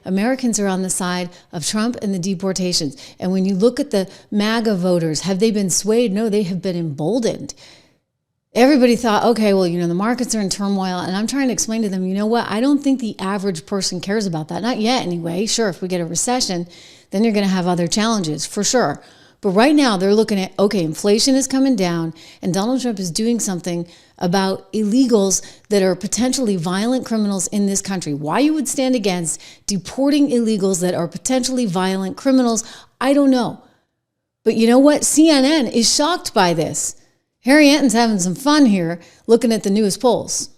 Americans are on the side of Trump and the deportations. And when you look at the MAGA voters, have they been swayed? No, they have been emboldened. Everybody thought, okay, well, the markets are in turmoil. And I'm trying to explain to them, you know what? I don't think the average person cares about that. Not yet, anyway. Sure, if we get a recession, then you're going to have other challenges, for sure. But right now, they're looking at, okay, inflation is coming down, and Donald Trump is doing something about illegals that are potentially violent criminals in this country. Why you would stand against deporting illegals that are potentially violent criminals, I don't know. But you know what? CNN is shocked by this. Harry Anton's having some fun here looking at the newest polls.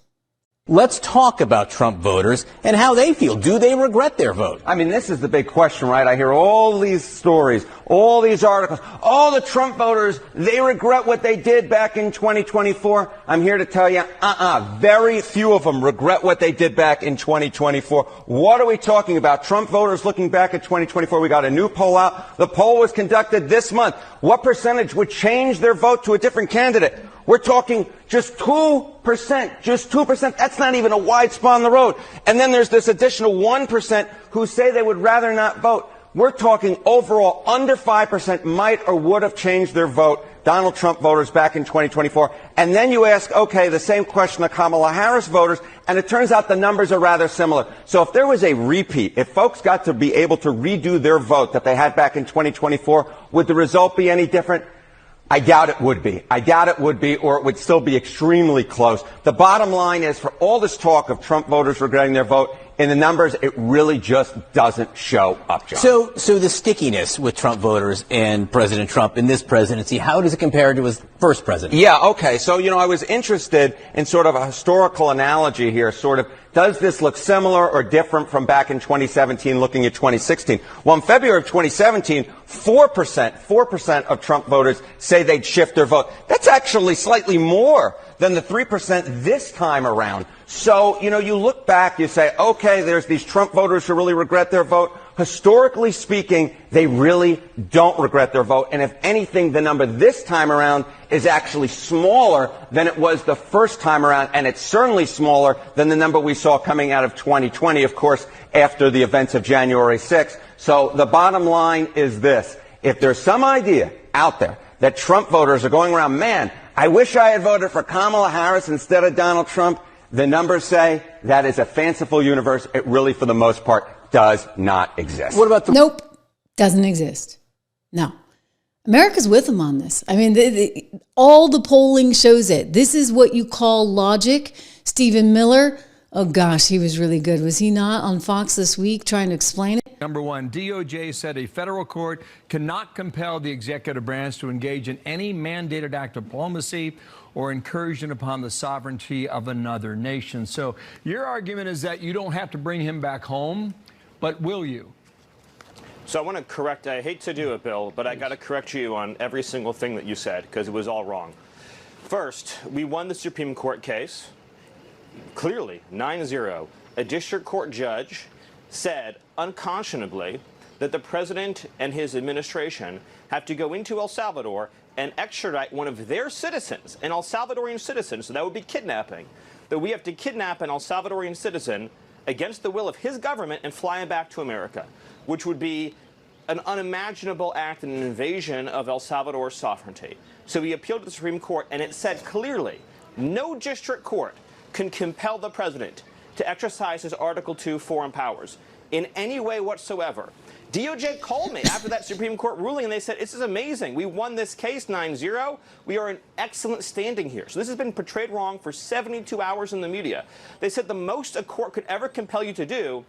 Let's talk about Trump voters and how they feel. Do they regret their vote? I mean, this is the big question, right? I hear all these stories, all these articles. Oh, the Trump voters, they regret what they did back in 2024. I'm here to tell you, very few of them regret what they did back in 2024. What are we talking about? Trump voters looking back at 2024. We got a new poll out. The poll was conducted this month. What percentage would change their vote to a different candidate? We're talking just 2%, just 2%. That's not even a wide spot on the road. And then there's this additional 1% who say they would rather not vote. We're talking overall under 5% might or would have changed their vote, Donald Trump voters back in 2024. And then you ask, okay, the same question to Kamala Harris voters, and it turns out the numbers are rather similar. So if there was a repeat, if folks got to be able to redo their vote that they had back in 2024, would the result be any different? I doubt it would be. I doubt it would be, or it would still be extremely close. The bottom line is, for all this talk of Trump voters regretting their vote, in the numbers, it really just doesn't show up, John. So the stickiness with Trump voters and President Trump in this presidency, how does it compare to his first presidency? Yeah, okay. So, I was interested in sort of a historical analogy here, sort of, does this look similar or different from back in 2017, looking at 2016? Well, in February of 2017, 4% of Trump voters say they'd shift their vote. That's actually slightly more than the 3% this time around. So, you look back, you say, okay, there's these Trump voters who really regret their vote. Historically speaking, they really don't regret their vote. And if anything, the number this time around is actually smaller than it was the first time around. And it's certainly smaller than the number we saw coming out of 2020, of course, after the events of January 6th. So the bottom line is this. If there's some idea out there that Trump voters are going around, man, I wish I had voted for Kamala Harris instead of Donald Trump, the numbers say that is a fanciful universe. It really, for the most part, does not exist. What about Nope, doesn't exist. No. America's with them on this. I mean, all the polling shows it. This is what you call logic. Stephen Miller, oh gosh, he was really good. Was he not on Fox this week trying to explain it? Number one, DOJ said a federal court cannot compel the executive branch to engage in any mandated act of diplomacy or incursion upon the sovereignty of another nation. So your argument is that you don't have to bring him back home, but will you? So I want to correct, I hate to do it, Bill, but I got to correct you on every single thing that you said because it was all wrong. First, we won the Supreme Court case, clearly, 9-0. A district court judge said unconscionably that the president and his administration have to go into El Salvador and extradite one of their citizens, an El Salvadorian citizen, so that would be kidnapping, that we have to kidnap an El Salvadorian citizen against the will of his government and fly him back to America, which would be an unimaginable act and an invasion of El Salvador's sovereignty. So he appealed to the Supreme Court, and it said clearly, no district court can compel the president to exercise his Article 2 foreign powers in any way whatsoever. DOJ called me after that Supreme Court ruling, and they said, this is amazing. We won this case 9-0. We are in excellent standing here. So this has been portrayed wrong for 72 hours in the media. They said the most a court could ever compel you to do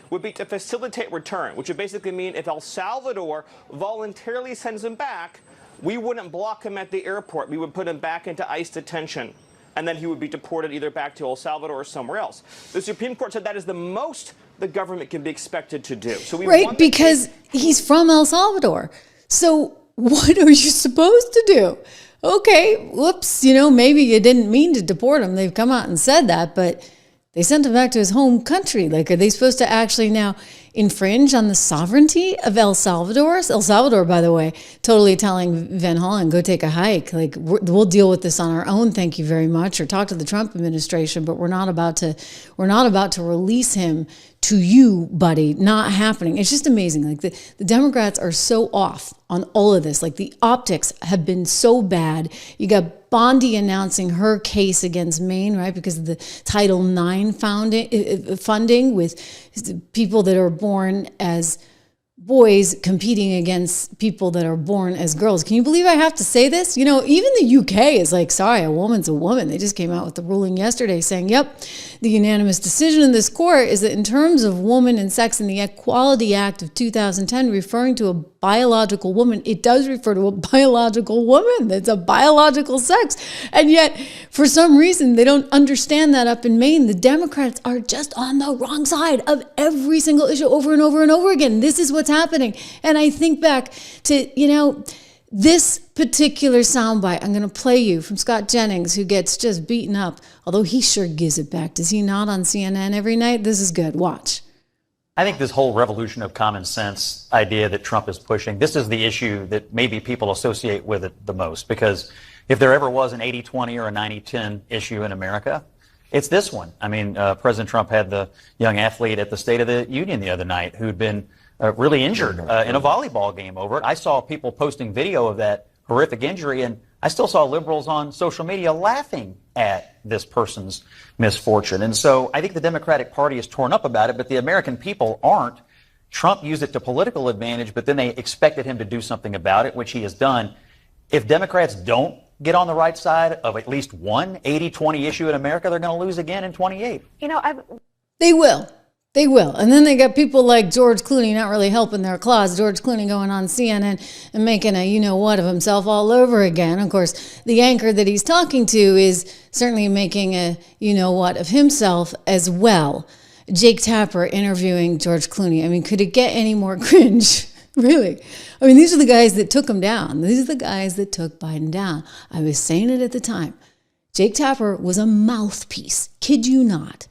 would be to facilitate return, which would basically mean if El Salvador voluntarily sends him back, we wouldn't block him at the airport. We would put him back into ICE detention, and then he would be deported either back to El Salvador or somewhere else. The Supreme Court said that is the most the government can be expected to do. So right, because he's from El Salvador. So what are you supposed to do? Okay, whoops, maybe you didn't mean to deport him. They've come out and said that, but They sent him back to his home country. Like, are they supposed to actually now infringe on the sovereignty of El Salvador? El Salvador, by the way, totally telling Van Hollen, go take a hike. Like, we'll deal with this on our own. Thank you very much. Or talk to the Trump administration, but we're not about to release him to you, buddy. Not happening. It's just amazing. Like, the Democrats are so off on all of this. Like, the optics have been so bad. You got Bondi announcing her case against Maine, right? Because of the Title IX funding with people that are born as boys competing against people that are born as girls. Can you believe I have to say this? You know, even the UK is like, sorry, a woman's a woman. They just came out with the ruling yesterday saying, yep, the unanimous decision in this court is that in terms of woman and sex in the Equality Act of 2010, referring to a biological woman, it does refer to a biological woman. It's a biological sex. And yet, for some reason, they don't understand that up in Maine. The Democrats are just on the wrong side of every single issue over and over and over again. This is what's happening. And I think back to, you know, this particular soundbite I'm going to play you from Scott Jennings, who gets just beaten up, although he sure gives it back. Does he not on CNN every night? This is good. Watch. I think this whole revolution of common sense idea that Trump is pushing, this is the issue that maybe people associate with it the most. Because if there ever was an 80-20 or a 90-10 issue in America, it's this one. I mean, President Trump had the young athlete at the State of the Union the other night who'd been really injured in a volleyball game over it. I saw people posting video of that horrific injury, and I still saw liberals on social media laughing at this person's misfortune. And so I think the Democratic Party is torn up about it, but the American people aren't. Trump used it to political advantage, but then they expected him to do something about it, which he has done. If Democrats don't get on the right side of at least one 80-20 issue in America, they're going to lose again in 28. You know, they will. They will. And then they got people like George Clooney not really helping their cause. George Clooney going on CNN and making a you-know-what of himself all over again. Of course, the anchor that he's talking to is certainly making a you-know-what of himself as well. Jake Tapper interviewing George Clooney. I mean, could it get any more cringe? Really? I mean, these are the guys that took him down. These are the guys that took Biden down. I was saying it at the time. Jake Tapper was a mouthpiece, kid you not,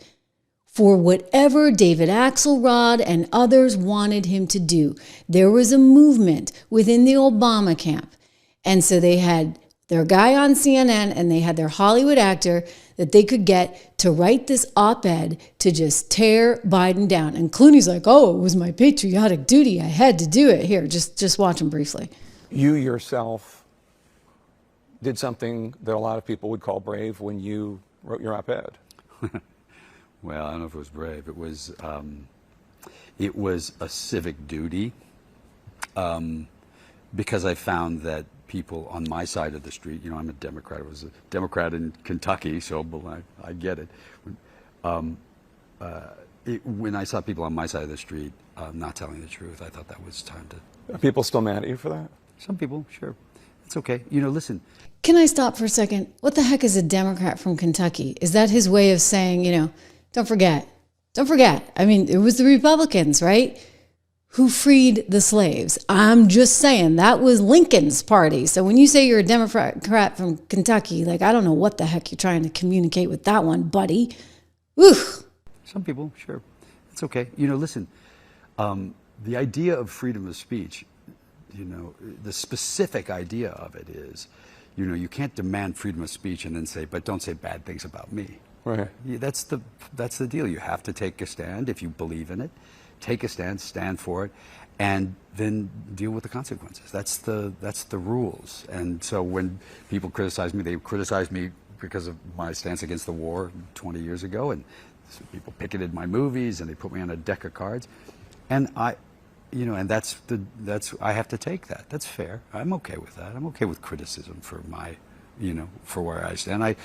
for whatever David Axelrod and others wanted him to do. There was a movement within the Obama camp. And so they had their guy on CNN and they had their Hollywood actor that they could get to write this op-ed to just tear Biden down. And Clooney's like, oh, it was my patriotic duty. I had to do it. Here, just watch him briefly. You yourself did something that a lot of people would call brave when you wrote your op-ed. Well, I don't know if it was brave. It was a civic duty, because I found that people on my side of the street, you know, I'm a Democrat. I was a Democrat in Kentucky, so I get it. When I saw people on my side of the street not telling the truth, I thought that was time to... Are people still mad at you for that? Some people, sure. It's okay. You know, listen. Can I stop for a second? What the heck is a Democrat from Kentucky? Is that his way of saying, you know, don't forget. I mean, it was the Republicans, right, who freed the slaves. I'm just saying that was Lincoln's party. So when you say you're a Democrat from Kentucky, like, I don't know what the heck you're trying to communicate with that one, buddy. Ooh. Some people, sure. It's okay. You know, listen, the idea of freedom of speech, you know, the specific idea of it is, you know, you can't demand freedom of speech and then say, but don't say bad things about me. Right. Yeah, that's the deal. You have to take a stand if you believe in it. Take a stand for it, and then deal with the consequences. That's the rules. And so when people criticize me, they criticize me because of my stance against the war 20 years ago, and so people picketed my movies and they put me on a deck of cards, and you know, and that's I have to take that. That's fair. I'm okay with that. I'm okay with criticism for my, you know, for where I stand. I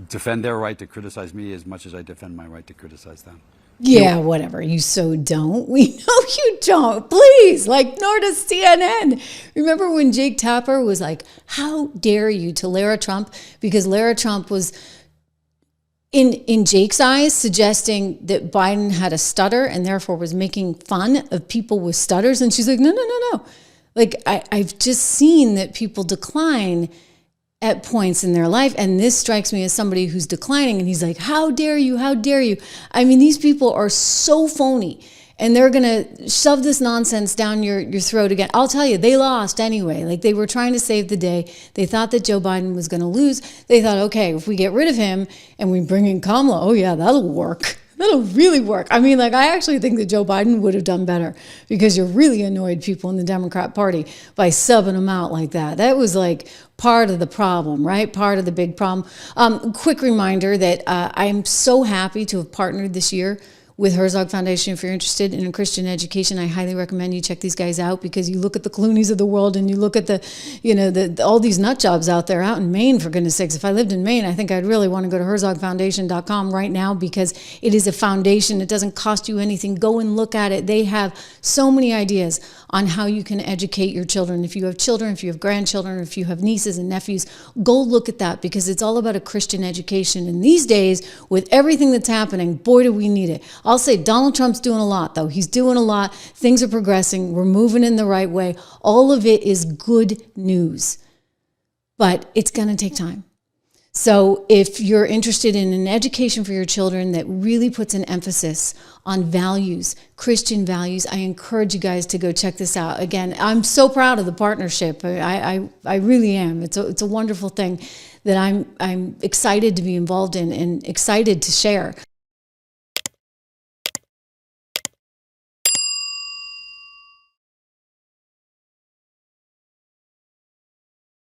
defend their right to criticize me as much as I defend my right to criticize them. Yeah, whatever. You so don't. We know you don't. Please, like, nor does CNN. Remember when Jake Tapper was like, how dare you to Lara Trump? Because Lara Trump was, in Jake's eyes, suggesting that Biden had a stutter and therefore was making fun of people with stutters. And she's like, no. Like, I've just seen that people decline at points in their life. And this strikes me as somebody who's declining, and he's like, how dare you? How dare you? I mean, these people are so phony, and they're going to shove this nonsense down your throat again. I'll tell you, they lost anyway. Like, they were trying to save the day. They thought that Joe Biden was going to lose. They thought, okay, if we get rid of him and we bring in Kamala, oh yeah, that'll work. That'll really work. I mean, like, I actually think that Joe Biden would have done better, because you really annoyed people in the Democrat Party by subbing them out like that. That was like part of the problem, right? Part of the big problem. Quick reminder that I'm so happy to have partnered this year with Herzog Foundation. If you're interested in a Christian education, I highly recommend you check these guys out, because you look at the Clooneys of the world, and you look at all these nut jobs out there out in Maine, for goodness sakes. If I lived in Maine, I think I'd really want to go to herzogfoundation.com right now, because it is a foundation. It doesn't cost you anything. Go and look at it. They have so many ideas on how you can educate your children. If you have children, if you have grandchildren, if you have nieces and nephews, go look at that, because it's all about a Christian education. And these days, with everything that's happening, boy, do we need it. I'll say Donald Trump's doing a lot, though. He's doing a lot. Things are progressing. We're moving in the right way. All of it is good news, but it's going to take time. So if you're interested in an education for your children that really puts an emphasis on values, Christian values, I encourage you guys to go check this out. Again, I'm so proud of the partnership. I really am. It's a wonderful thing that I'm excited to be involved in and excited to share.